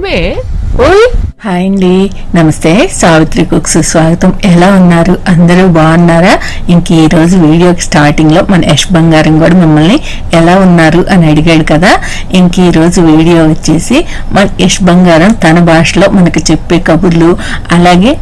Mummy ఓయ్ hi అండి, నమస్తే. సావిత్రి కుక్స్ స్వాగతం. ఎలా ఉన్నారు? అందరూ బాగున్నారా? ఇంక ఈ రోజు వీడియోకి స్టార్టింగ్ లో మన యష్ బంగారం కూడా మిమ్మల్ని ఎలా ఉన్నారు అని అడిగాడు కదా. ఇంక ఈ రోజు వీడియో వచ్చేసి మన యష్ బంగారం తన భాషలో మనకు చెప్పే కబుర్లు, అలాగే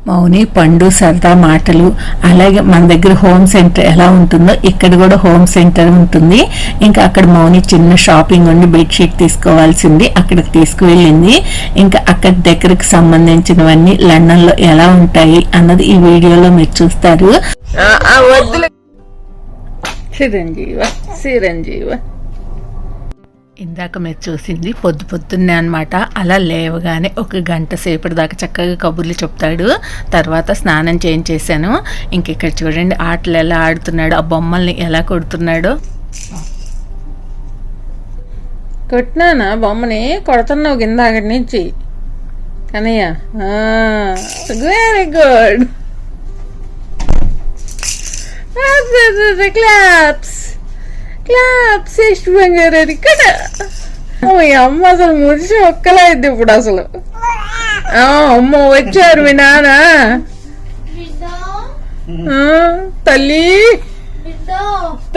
మౌని పండు సరదా మాటలు, అలాగే మన దగ్గర హోమ్ సెంటర్ ఎలా ఉంటుందో ఇక్కడ కూడా హోమ్ సెంటర్ ఉంటుంది. ఇంకా అక్కడ మౌని చిన్న షాపింగ్ ఉండి బెడ్షీట్ తీసుకోవాల్సింది, అక్కడికి తీసుకువెళ్ళింది. ఇంకా అక్కడ దగ్గరకు సంబంధించినవన్నీ లండన్ లో ఎలా ఉంటాయి అన్నది ఈ వీడియోలో మీరు చూస్తారు. చిరంజీవ ఇందాక మీరు చూసింది పొద్దున్నే అనమాట. అలా లేవగానే ఒక గంట సేపటి దాకా చక్కగా కబుర్లు చెప్తాడు. తర్వాత స్నానం చేయించేసాను. ఇంక ఇక్కడ చూడండి ఆటలు ఎలా ఆడుతున్నాడు, ఆ బొమ్మల్ని ఎలా కొడుతున్నాడో. కొట్టినానా బొమ్మని? కొడుతున్నావు కింద అక్కడి నుంచి Kanayya. Very good. Claps claps. Yash బంగారానికి కదా అమ్మ అసలు ముడిచి ఒక్కలైద్ది ఇప్పుడు అసలు. అమ్మ వచ్చారు మీ నాన్న. తల్లి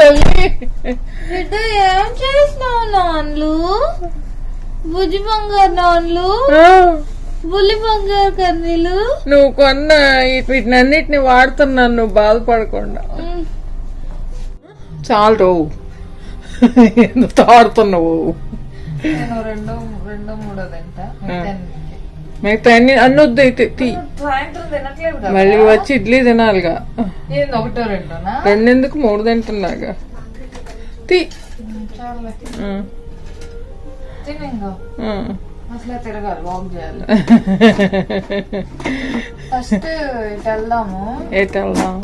తల్లి ఏం చేస్తున్నావు నాన్లు? బుజ్జి బంగారు నాన్లు, బుల్లి బంగారు కన్నీలు. నువ్వు కొన్న వీటినన్నిటిని వాడుతున్నాను, నువ్వు బాధపడకుండా. చాలు రోవు తాడుతున్నావు. మిగతా అన్ని అన్నొద్దు అయితే మళ్ళీ వచ్చి ఇడ్లీ తినాలిగా. రెండెందుకు 3 తింటున్నాగా. తీ తిరగాలి, వాక్ చేయాలి. ఫస్ట్ వెళ్దాము. ఎటు వెళ్దాం?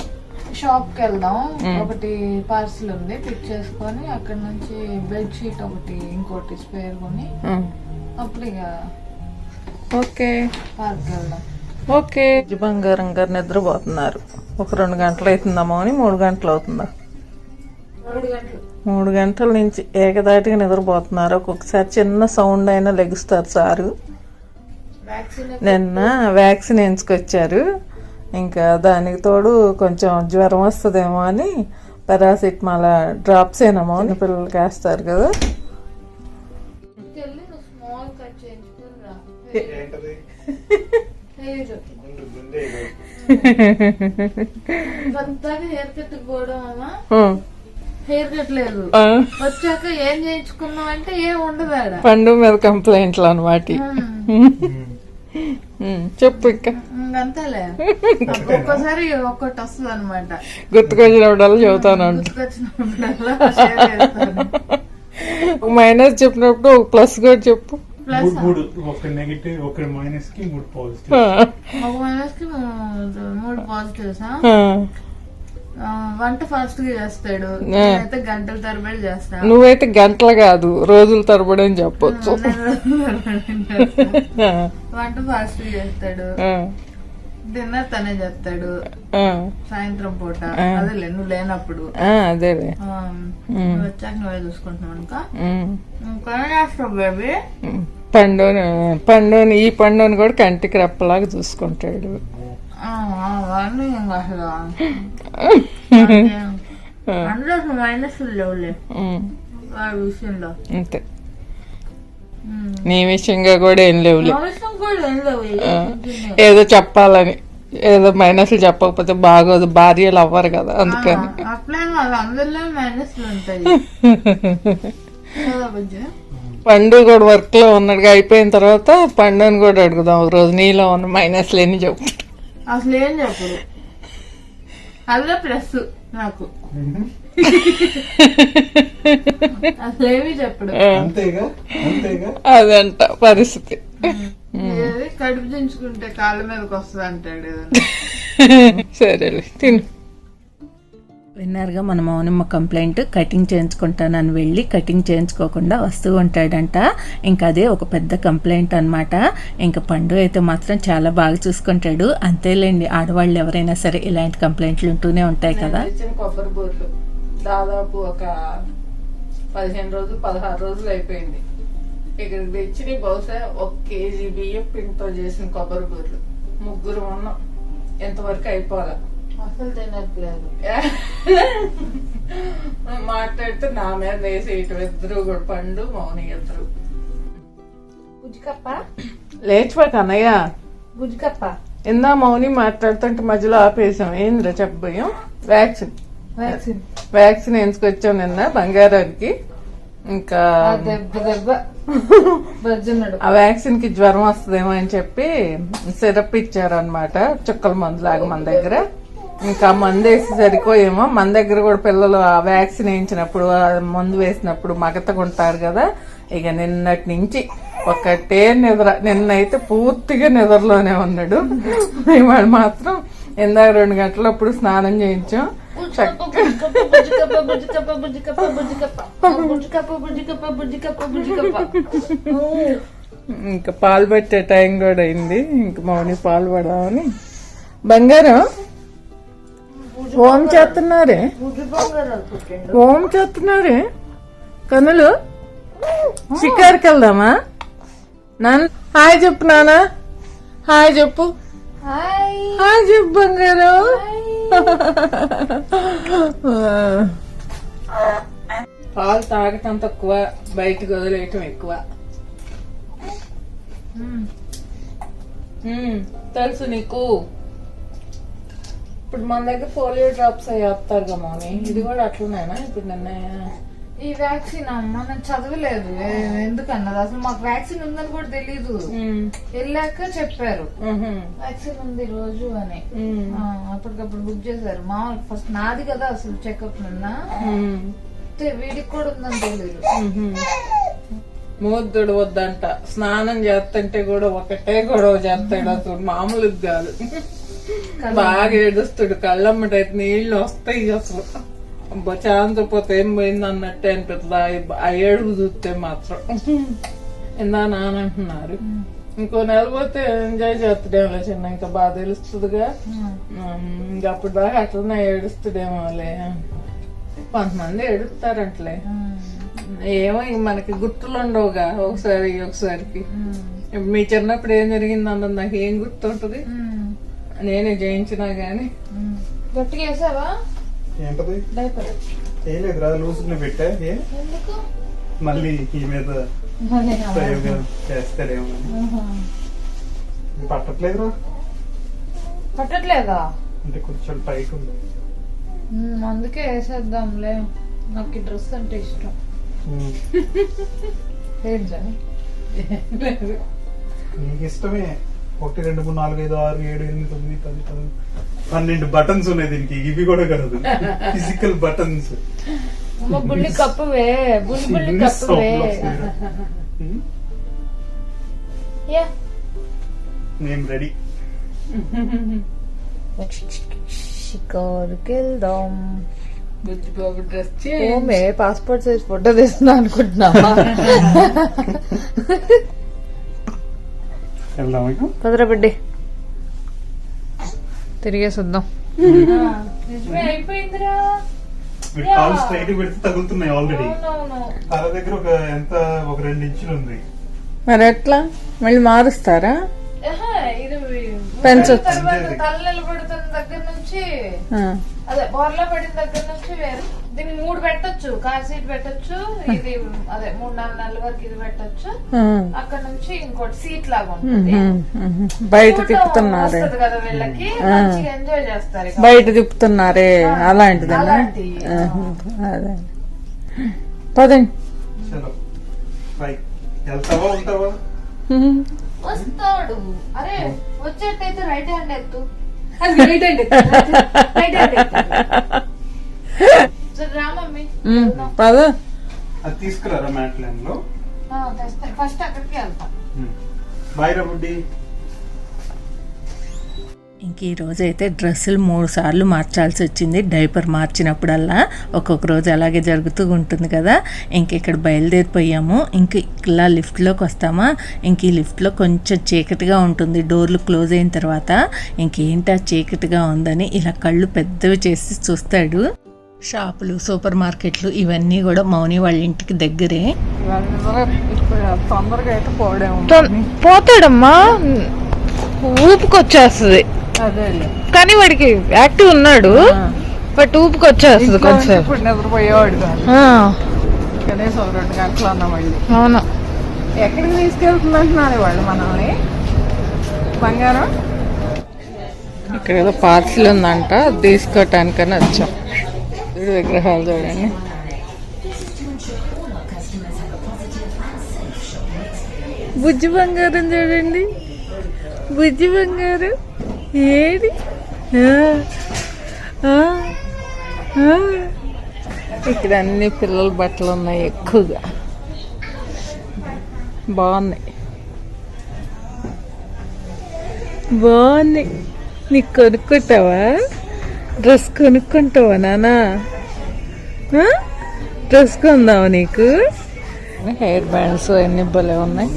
షాప్ కి వెళ్దాం. ఒకటి పార్సిల్ ఉంది, పిక్ చేసుకొని అక్కడ నుంచి బెడ్ షీట్ ఒకటి, ఇంకోటి స్పేర్ కొని అప్పుడు ఇక ఓకే పార్క్ వెళ్దాం. ఓకే. బంగారం గారు నిద్రపోతున్నారు. ఒక 2 గంటలు అవుతుందమ్మా అని. 3 గంటలు అవుతుందా? 3 గంటల నుంచి ఏకదాటిగా నిద్రపోతున్నారు. ఒక్కొక్కసారి చిన్న సౌండ్ అయినా లెగుస్తారు సారు. నిన్న వ్యాక్సిన్ వేయించుకొచ్చారు. ఇంకా దానికి తోడు కొంచెం జ్వరం వస్తుందేమో అని పారాసిటమాల్ డ్రాప్స్ ఏనామో పిల్లలకి వేస్తారు కదా. హెయిర్ కట్ లేదు, వచ్చాక ఏం చేయించుకున్నాం అంటే ఏం ఉండదు. పండు మీద కంప్లైంట్లు అన్నమాట. చెప్పు ఇంకా. అంతేలే, ఒక్కోసారి ఒక్కటి వస్తుంది అనమాట. గుర్తుకొచ్చినప్పుడల్లా చెబుతాను. మైనస్ చెప్పినప్పుడు ఒక ప్లస్ కూడా చెప్పు. ఒక నెగటివ్, ఒక మైనస్ కి 3 పాజిటివ్. ఒక మైనస్ కి 3 పాజిటివ్స్. వంట ఫాస్ట్ గా చేస్తాడు, నేనైతే గంటల తరబడి చేస్తా. నువ్వైతే గంటలు కాదు రోజుల తరబడి అని చెప్పొచ్చు. వంట ఫాస్ట్ గా చేస్తాడు, డిన్నర్ తనే చేస్తాడు సాయంత్రం పూట. అదేలే నువ్వు లేనప్పుడు. అదేలే వచ్చాక నువ్వే చూసుకుంటున్నావు. ఇంకా చేస్తావు బేబీ. పండుని ఈ పండుని కూడా కంటికి రెప్పలాగా చూసుకుంటాడు. అందులో మైనస్ లేవులే విషయంలో. అంతే, నీ విషయంగా కూడా ఏం లేవులే. ఏదో చెప్పాలని, ఏదో మైనస్లు చెప్పకపోతే బాగోదు, భార్యలు అవ్వరు కదా, అందుకని. అందరిలో మైనస్లు ఉంటాయి. పండు కూడా వర్క్ లో ఉన్నాడుగా. అయిపోయిన తర్వాత పండుని కూడా అడుగుదాం ఒక రోజు, నీలో ఉన్న మైనస్లు ఎన్ని చెప్పు. అసలు ఏం చెప్పడు, అదే ప్లస్ నాకు. అసలేమి చెప్పడు, అదంట పరిస్థితి. కడుపు దించుకుంటే కాళ్ళ మీదకి వస్తుంది అంటాడు. సరేలే తిను. విన్నారుగా మన మౌనమ్మ కంప్లైంట్. కటింగ్ చేయించుకుంటానని వెళ్ళి కటింగ్ చేయించుకోకుండా వస్తూ ఉంటాడంట. ఇంకా అదే ఒక పెద్ద కంప్లైంట్ అనమాట. ఇంకా పండు అయితే మాత్రం చాలా బాగా చూసుకుంటాడు. అంతేలేండి, ఆడవాళ్ళు ఎవరైనా సరే ఇలాంటి కంప్లైంట్లు ఉంటూనే ఉంటాయి కదా. కొబ్బరి బూర్లు దాదాపు ఒక 15 రోజులు 16 రోజులు అయిపోయింది. ఇక్కడికి తెచ్చిన బహుశా 1 కేజీ బియ్యం పిండితో చేసిన కొబ్బరి బూరెలు 3 ఉన్నాం. ఎంతవరకు అయిపోవాలా అసలు తినట్లేదు. మాట్లాడితే నా మీద వేసేయటం ఇద్దరు కూడా పండు మౌని ఇద్దరు. బుజ్జికప్ప లేచిపోక అన్నయ్య బుజ్జికప్ప ఇందా మౌని మాట్లాడుతుంటే మధ్యలో ఆపేసాం. ఏంద్రా చెప్పబోయాం? వ్యాక్సిన్ వ్యాక్సిన్ వ్యాక్సిన్ వేసుకొచ్చాం నిన్న బంగారానికి. ఇంకా దెబ్బ బజ్జున్నాడు. ఆ వ్యాక్సిన్ కి జ్వరం వస్తుందేమో అని చెప్పి సిరప్ ఇచ్చారనమాట, చుక్కల మందు లాగా మన దగ్గర. ఇంకా మందు వేసేసరికో ఏమో మన దగ్గర కూడా పిల్లలు ఆ వ్యాక్సిన్ వేయించినప్పుడు మందు వేసినప్పుడు మగతగుంటారు కదా. ఇక నిన్నటి నుంచి ఒకటే నిద్ర. నిన్నైతే పూర్తిగా నిద్రలోనే ఉన్నాడు. ఇవాళ మాత్రం ఇందాక 2 గంటలప్పుడు స్నానం చేయించాం. ఇంకా పాలు పెట్టే టైం కూడా అయింది. ఇంక మౌని పాలు పడదామని. బంగారం ఓం చేస్తున్నారే, ఓం చేస్తున్నారే. కనులు షికారుకి వెళ్దామా? నాన్న హాయ్ చెప్పు, నాన్న హాయ్ చెప్పు, హాయ్ చెప్పు బంగారం. పాలు తాగటం తక్కువ, బయటకు వదిలేయటం ఎక్కువ. తెలుసు నీకు. ఇప్పుడు మన దగ్గర పోలియో డ్రాప్స్ అయ్యి వస్తారు మౌని, ఇది కూడా అట్లనేనా? ఇప్పుడు నిన్న ఈ వ్యాక్సిన్ అమ్మ నేను చదవలేదు ఎందుకన్నది. అసలు మాకు వ్యాక్సిన్ ఉందని కూడా తెలీదు. వెళ్ళాక చెప్పారు వ్యాక్సిన్ ఉంది రోజు అని. అప్పటికప్పుడు బుక్ చేశారు. మామూలు ఫస్ట్ నాది కదా అసలు చెకప్ నిన్న, వీడికి కూడా ఉందని తెలీదు. మూద్దుడు వద్దంట, స్నానం చేస్తుంటే కూడా ఒకటే గొడవ చేస్తాడు. అసలు మామూలు కాదు, బాగా ఏడుస్తాడు. కళ్ళమ్మటైతే నీళ్లు వస్తాయి అసలు. చాంతపోతే ఏం పోయింది అన్నట్టే అనిపిస్తుంది ఆ ఏడుగు చూస్తే మాత్రం. ఇందా నాన్న అంటున్నారు ఇంకో నెల పోతే ఎంజాయ్ చేస్తాడేమో చిన్న, ఇంకా బాగా తెలుస్తుందిగా. ఇంకా అప్పుడు దాకా అట్లనే ఏడుస్తాడేమోలే. కొంతమంది ఏడుస్తారంటలే, ఏమో ఇంక మనకి గుర్తులు ఉండవుగా ఒకసారికి. మీ చిన్నప్పుడు ఏం జరిగింది అన్నది నాకు ఏం గుర్తుంటది? నేనే జయించినా గాని. గట్టిగా వేసావా? ఏంటది? ఏం లేదురా, లూసుని పెట్టా. మళ్ళీ ఈ మీద ప్రయోగం చేస్తారేమో. పట్టట్లేదురా. పట్టట్లేదా? అంటే కొంచెం టైట్ ఉంది, అందుకే వేసేద్దాంలే. నాకు ఈ డ్రెస్ అంటే ఇష్టం. నీకు ఇష్టమే. 1 2 3 4 5 6 7 8 9 10 11 12 బటన్స్ ఉన్నాయి దీనికి. ఇవి కూడా కాదు, ఫిజికల్ బటన్స్. బుల్లి కప్పువే, బుల్లి కప్పువే. నేను రెడీ. షికారుకి వెళ్దాం. బుజ్జిబాబు డ్రెస్ ఓమే పాస్పోర్ట్ సైజ్ ఫోటో తీస్తున్నా అనుకుంటున్నా. కుదర బిడ్డి తిరిగేసి వద్దాం. అయిపోయిందిరా. కాల్ స్ట్రైట్ పెడితే తగులుతున్నాయి ఆల్రెడీ. తల దగ్గర ఒక 2 ఇంచులు ఉంది. మరి ఎట్లా మళ్ళీ మారుస్తారా? తల నిలబడుతున్న దగ్గర నుంచి, అదే బోర్లా పడిన దగ్గర నుంచి వేరు. దీనికి 3 పెట్టొచ్చు, కార్ సీట్ పెట్టొచ్చు. ఇది అదే 3-4 నెలల వరకు ఇది పెట్టొచ్చు. అక్కడ నుంచి ఇంకోటి సీట్ లాగా ఉంటుంది. బయట తిప్పుతున్నారే కదా వీళ్ళకి, మంచిగా ఎంజాయ్ చేస్తారు. బయట తిప్పుతున్నారే అలాంటిది. అదే పదండి. వెళ్తావా ఉంటావా? వస్తాడు. అరే వచ్చేటైతే రైట్ హ్యాండ్ ఎత్తు. రామమ్మీ పద. అది తీసుకురారా మ్యాట్ లైన్ లో. ఫస్ట్ అక్కడికి వెళ్తాం. బాయ్ రా బుడ్డి. ఇంక ఈ రోజు అయితే డ్రెస్సులు 3 సార్లు మార్చాల్సి వచ్చింది. డైపర్ మార్చినప్పుడల్లా ఒక్కొక్క రోజు అలాగే జరుగుతూ ఉంటుంది కదా. ఇంక ఇక్కడ బయలుదేరిపోయాము. ఇంక ఇలా లిఫ్ట్లోకి వస్తామా. ఇంక ఈ లిఫ్ట్లో కొంచెం చీకటిగా ఉంటుంది డోర్లు క్లోజ్ అయిన తర్వాత. ఇంకేంటా చీకటిగా ఉందని ఇలా కళ్ళు పెద్దవి చేసి చూస్తాడు. షాపులు, సూపర్ మార్కెట్లు ఇవన్నీ కూడా మౌని వాళ్ళ ఇంటికి దగ్గరే. తొందరగా అయితే పోతాడమ్మా, ఊపుకొచ్చేస్తుంది. కానీ వాడికి యాక్టివ్ ఉన్నాడు, బట్ ఊపుకొచ్చేస్తుంది కొంచెం. ఇప్పుడు నిద్రపోయేవాడు కనీసం 2 గంటలు అన్నా. మళ్ళీ అవును, ఎక్కడికి తీసుకెళ్తున్నట్టున్నారు వాళ్ళు మనల్ని. బంగారం ఇక్కడ ఏదో పార్సిల్ ఉందంట, తీసుకోవటానికని వచ్చాం. విగ్రహాలు చూడండి. బుజ్జి బంగారం చూడండి, బుజ్జి బంగారం ఏది. ఇక్కడ అన్ని పిల్లల బట్టలు ఉన్నాయి ఎక్కువగా, బాగున్నాయి బాగున్నాయి. నీకు కొనుక్కుంటావా? డ్రెస్ కొనుక్కుంటావా నాన్న? డ్రెస్ కొందావా నీకు? హెయిర్ బ్యాండ్స్ అన్ని భలే ఉన్నాయి.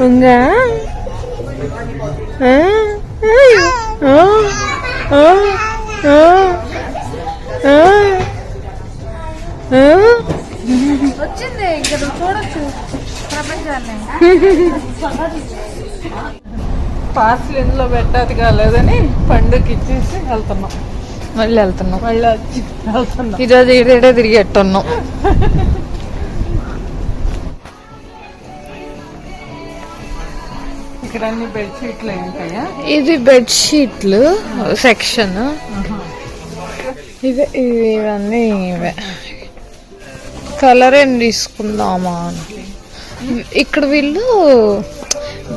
ఉంగా వచ్చింది. ఇక్కడ చూడొచ్చు ప్రపంచాన్ని. పార్సిల్ ఇందులో పెట్టాది కాలేదని పండుగకి ఇచ్చేసి వెళ్తున్నాం. మళ్ళీ వెళ్తున్నాం ఈరోజు ఈడే తిరిగెట్టున్నాం. ఇక్కడ అన్ని బెడ్షీట్లు ఉంటాయా? ఇది బెడ్షీట్లు సెక్షన్. ఇవన్నీ ఇవే. కలర్ ఏం తీసుకుందామా? ఇక్కడ వీళ్ళు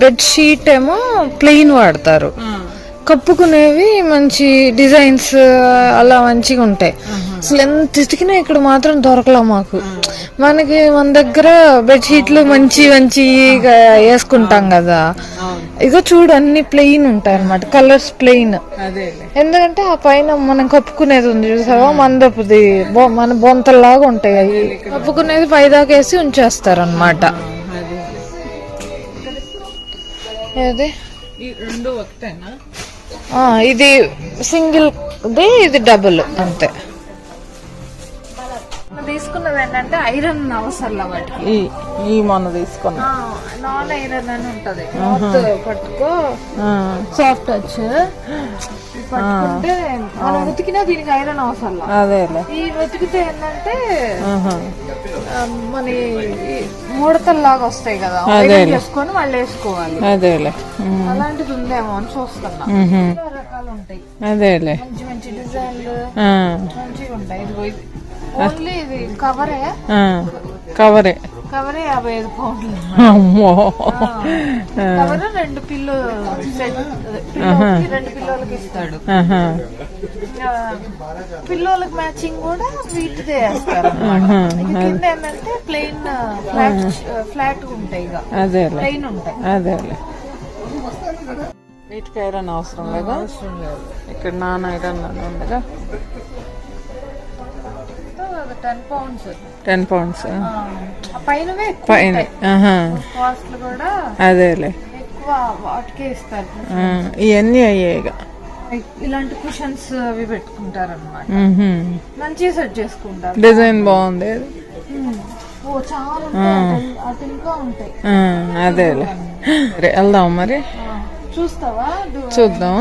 బెడ్షీట్ ఏమో ప్లెయిన్ వాడతారు, కప్పుకునేవి మంచి డిజైన్స్ అలా మంచిగా ఉంటాయి. అసలు ఎంత ఎతికినా ఇక్కడ మాత్రం దొరకలా మాకు. మనకి మన దగ్గర బెడ్షీట్లు మంచి మంచిగా వేసుకుంటాం కదా, ఇదో చూడు అన్ని ప్లెయిన్ ఉంటాయి అన్నమాట, కలర్స్ ప్లెయిన్. ఎందుకంటే ఆ పైన మనం కప్పుకునేది ఉంది చూసావా, మందపుది మన బొంతల్లాగా ఉంటాయి అవి. కప్పుకునేది పైదాకా వేసి ఉంచేస్తారు అన్నమాట. ఏది రెండు ఒకటేనా? ఇది సింగిల్, ఇది డబుల్ అంతే. తీసుకున్నది ఏంటంటే ఐరన్ అవసరం వాటికి. ఈ మొన్న తీసుకున్నా నాన్ ఐరన్ అని ఉంటది, పట్టుకో సాఫ్ట్ టచ్ పట్టుకుంటే మనం ఉతికినా దీనికి ఐరన్ అవసరం. అదే ఈ ఉతికితే ఏంటంటే మన ముడతల్లాగా వస్తాయి కదా, వేసుకొని మళ్ళీ వేసుకోవాలి. అదేలే, అలాంటిది ఉందేమో అని చూస్తున్నా. రకాలు ఉంటాయి, అదేలే మంచి మంచి డిజైన్లు మంచిగా ఉంటాయి. ఇది ఓన్లీ ఇది కవరే, కవరే 55 పౌండ్లు. కవర్ 2 పిల్లో సెట్, 2 పిల్లోలకి ఇస్తాడు. పిల్లోలకి మ్యాచింగ్ కూడా వీటిదే వేస్తారు. కింద ఏంటంటే ప్లెయిన్ ఫ్లాట్ ఉంటాయి, ప్లెయిన్ ఉంటాయి. అదేలే, వీటికి ఐరన్ అవసరం లేదా? ఇక్కడ నాన్ ఐరన్ అని ఉండగా 10 pounds పైన కాస్ట్ కూడా అదేలే ఎక్కువ వాటికే ఇస్తారు. ఇవన్నీ అయ్యాయిగా. ఇలాంటి కుషన్స్ అవి పెట్టుకుంటారు అన్నమాట, మంచిగా సెట్ చేసుకుంటారు. డిజైన్ బాగుంది. చాలా అటు ఇంకా ఉంటాయి. అదేలే, వెళ్దాం మరి. చూస్తావా? చూద్దాం,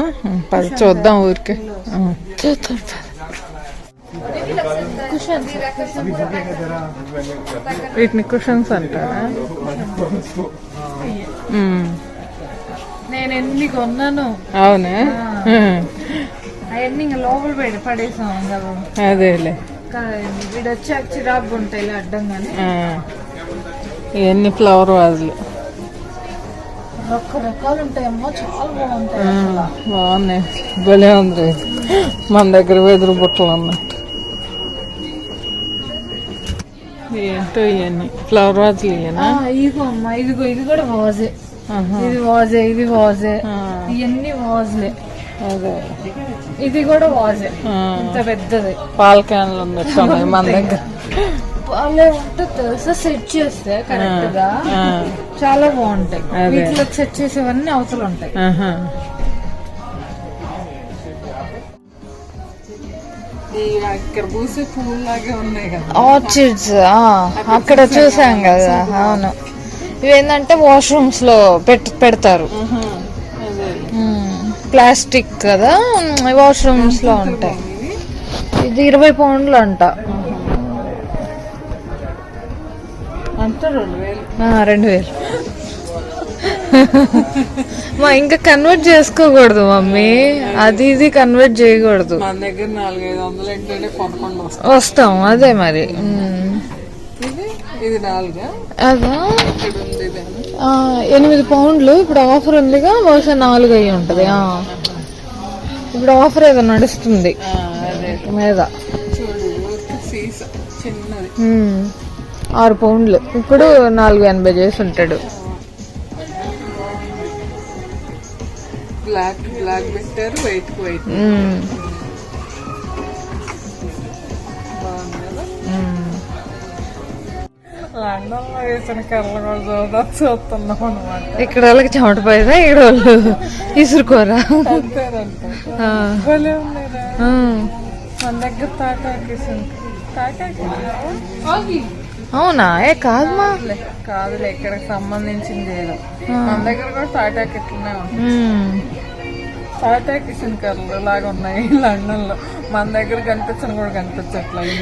చూద్దాం ఊరికే చూద్దాం. వీటిని కుషన్స్ అంటారా? నేను ఎన్ని కొన్నాను. అవునా? అవన్నీ ఇంకా లోపల పడేసాం కదా. అదేలే, వీడు వచ్చాక చిరాకు ఉంటాయి అడ్డంగానే. ఇవన్నీ ఫ్లవర్ వాజులు రకరకాలు ఉంటాయమ్మో, చాలా బాగుంటాయి. బాగున్నాయి, భలే ఉంది. మన దగ్గర వెదురు బుట్టలు అన్నట్టు. ఏంటో ఇవన్నీ ఫ్లవర్ వాజులు. ఇదిగో అమ్మా, ఇదిగో ఇది కూడా వాజే. ఇది వాజే, ఇది వాజే, ఇవన్నీ వాజులే. అదే, ఇది కూడా వాజే, ఇంత పెద్దది. పాల క్యాన్లు ఉన్నట్టు మన దగ్గర. అలా ఉంటుంది తెలుసా, సెట్ చేస్తే కరెక్ట్ గా చాలా బాగుంటాయి. వీటిలో సెట్ చేసేవన్నీ అవతల ఉంటాయి. ఇక్కడ పూసే పువ్వులు లాగే ఉన్నాయి కదా ఆర్చిడ్స్, అక్కడ చూసాం కదా. అవును, ఇవేంటంటే వాష్రూమ్స్ లో పెడతారు. ప్లాస్టిక్ కదా, వాష్రూమ్స్ లో ఉంటాయి. ఇది 20 పౌండ్లు అంట. అంతా 2000. 2000. మా ఇంకా కన్వర్ట్ చేసుకోకూడదు మమ్మీ, అది ఇది కన్వర్ట్ చేయకూడదు. మన దగ్గర 400-500 ఏంటంటే 11 వస్తాం. అదే మరి. ఇది 4 అదా 8 పౌండ్లు. ఇప్పుడు ఆఫర్ ఉందిగా, బహుశా 4 అయ్యి ఉంటది. ఇప్పుడు ఆఫర్ ఏదో నడుస్తుంది మీద. 6 పౌండ్లు, ఇప్పుడు 4.80 చేసి ఉంటాడు. బ్లాక్ పెట్టారు, వైట్ లండన్ లో వేసిన కర్రలు కూడా చూస్తున్నాం అనమాట. ఇక్కడ వాళ్ళకి చెమట పోయేదా, ఇక్కడ వాళ్ళు ఇసురుకోరా. మన దగ్గర అవునా? కాదుమా, కాదులే, ఇక్కడికి సంబంధించింది ఏదో. మన దగ్గర కూడా తాటాకి ఇట్లనే ఉంటుంది. తాటాకి కిషన్ కర్రలు లాగా ఉన్నాయి లండన్ లో. మన దగ్గర కనిపించని కూడా కనిపించట్లేదు.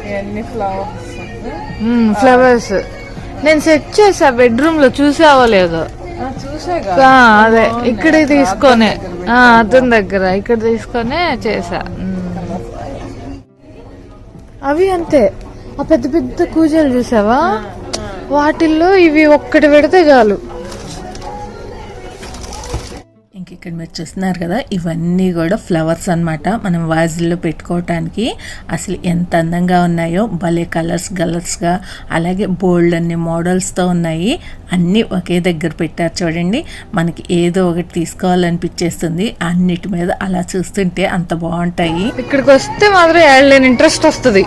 ఇవన్నీ ఫ్లవర్స్ నేను సెట్ చేసా బెడ్రూమ్ లో, చూసావో లేదో. అదే ఇక్కడ తీసుకొనే, అతని దగ్గర ఇక్కడ తీసుకొనే చేసా. అవి అంతే, ఆ పెద్ద పెద్ద కూజలు చూసావా, వాటిల్లో ఇవి ఒక్కటి పెడితే చాలు. ఇక్కడ మీరు చూస్తున్నారు కదా, ఇవన్నీ కూడా ఫ్లవర్స్ అన్నమాట. మనం వాజుల్లో పెట్టుకోవటానికి. అసలు ఎంత అందంగా ఉన్నాయో, భలే కలర్స్గా, అలాగే బోల్డ్ అన్ని మోడల్స్తో ఉన్నాయి. అన్నీ ఒకే దగ్గర పెట్టారు చూడండి. మనకి ఏదో ఒకటి తీసుకోవాలనిపించేస్తుంది. అన్నిటి మీద అలా చూస్తుంటే అంత బాగుంటాయి. ఇక్కడికి వస్తే మాత్రం ఏళ్ళని ఇంట్రెస్ట్ వస్తుంది.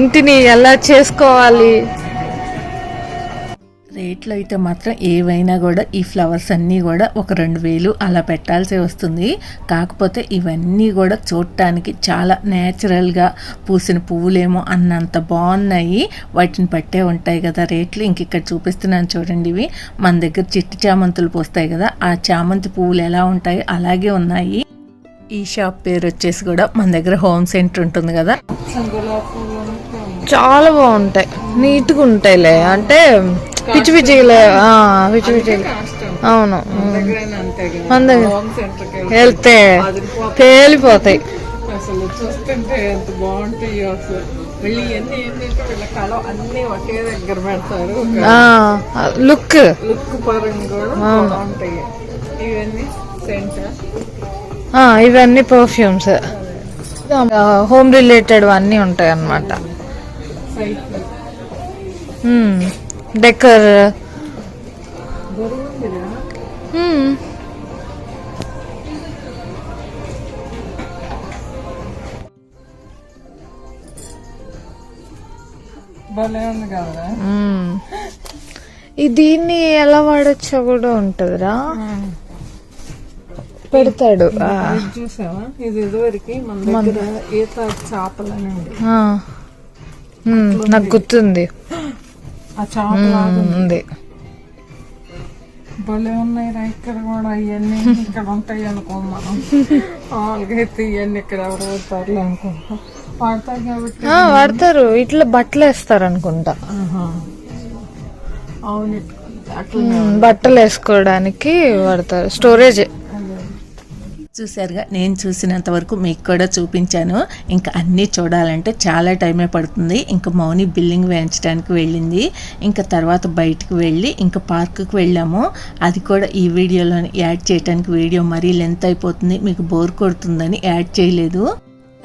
ఇంటిని ఎలా చేసుకోవాలి. రేట్లో అయితే మాత్రం ఏవైనా కూడా ఈ ఫ్లవర్స్ అన్నీ కూడా ఒక 2000 అలా పెట్టాల్సి వస్తుంది. కాకపోతే ఇవన్నీ కూడా చూడటానికి చాలా న్యాచురల్గా పూసిన పువ్వులేమో అన్నంత బాగున్నాయి. వాటిని పట్టే ఉంటాయి కదా రేట్లు. ఇంక ఇక్కడ చూపిస్తున్నాను చూడండి. ఇవి మన దగ్గర చిట్టి చామంతులు పూస్తాయి కదా, ఆ చామంతి పువ్వులు ఎలా ఉంటాయి అలాగే ఉన్నాయి. ఈ షాప్ పేరు వచ్చేసి కూడా మన దగ్గర హోమ్ సెంటర్ ఉంటుంది కదా, చాలా బాగుంటాయి, నీట్గా ఉంటాయిలే. అంటే పిచ్చి పిచ్చిలే. అవును, మన దగ్గర వెళ్తే తేలిపోతాయి. అసలు చూస్తుంటే ఎంత బాగుంటాయి. అసలు వీళ్ళు ఏంటంటే వీళ్ళ కళ అన్ని ఒకే దగ్గర పెడతారు. లుక్ పరంగా కూడా బాగుంటాయి. ఇవన్నీ సెంట్, ఇవన్నీ పర్ఫ్యూమ్స్, హోమ్ రిలేటెడ్ అన్నీ ఉంటాయి అన్నమాట. డెకర్, భలే ఉంది కదా. దీన్ని ఎలా వాడచ్చో కూడా ఉంటదిరా, పెడతాడు. చూసావా, ఇది ఇదివరకు మన దగ్గర ఈత చేపలని నాకు గుర్తుంది. ఆ చేప ఉంది. భలే ఉన్నాయి రా. ఇక్కడ కూడా ఇవన్నీ ఇక్కడ ఉంటాయి అనుకో. మనం మామూలుగా అయితే ఇవన్నీ ఇక్కడ ఎవరు వాడతారు అనుకుంటా. వాడతారు కాబట్టి వాడతారు. ఇట్లా బట్టలు వేస్తారు అనుకుంటా. అవును, బట్టలు వేసుకోవడానికి వాడతారు. స్టోరేజ్. చూసారుగా, నేను చూసినంత వరకు మీకు కూడా చూపించాను. ఇంకా అన్నీ చూడాలంటే చాలా టైమే పడుతుంది. ఇంకా మౌని బిల్లింగ్ వేయించడానికి వెళ్ళింది. ఇంకా తర్వాత బయటకు వెళ్ళి ఇంకా పార్కుకి వెళ్ళాము. అది కూడా ఈ వీడియోలో యాడ్ చేయడానికి వీడియో మరీ లెంత్ అయిపోతుంది, మీకు బోర్ కొడుతుందని యాడ్ చేయలేదు.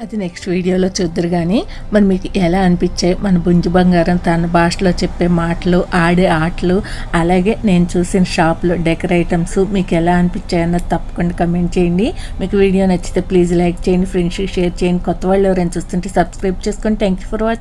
అది నెక్స్ట్ వీడియోలో చూద్దరు కానీ మరి మీకు ఎలా అనిపించాయి మన బుంజి బంగారం తన భాషలో చెప్పే మాటలు, ఆడే ఆటలు, అలాగే నేను చూసిన షాప్లో డెకర్ ఐటమ్స్ మీకు ఎలా అనిపించాయి అన్నది తప్పకుండా కమెంట్ చేయండి. మీకు వీడియో నచ్చితే ప్లీజ్ లైక్ చేయండి, ఫ్రెండ్స్కి షేర్ చేయండి. కొత్త వాళ్ళు ఎవరైనా చూస్తుంటే సబ్స్క్రైబ్ చేసుకోండి. Thank you for watching.